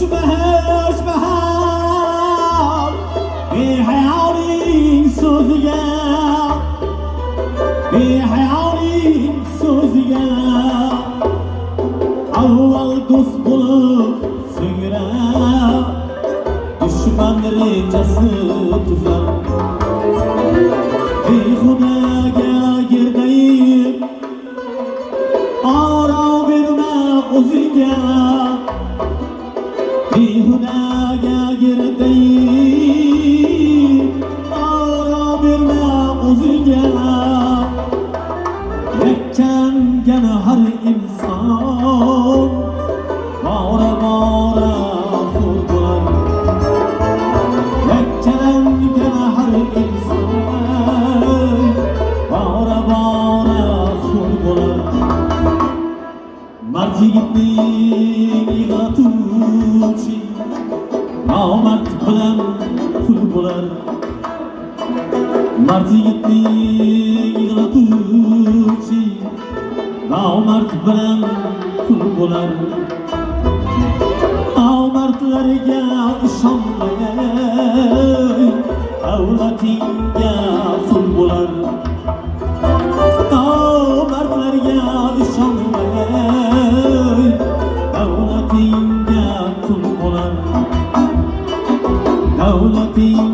ushmahal behayoling so'ziga behayoling so'ziga avval do'st bo'lib so'ngra dushman rejasi tuzar behudaga girdayib oro berma o'zingga behudaga girdayib oro berma o'zingga yakkangani har inson bora bora xur bo'lar yakkangani har inson bora bora xur bo'lar mard yigitning yig'latuvchi nomard bilan pul bo'lar mard yigitning yig'latuvchi nomard bilan pul bo'lar nomardlarga ishonmagin davlatingga qul bo'lar nomardlarga ishonmagin davlatingga qul bo'lar davlating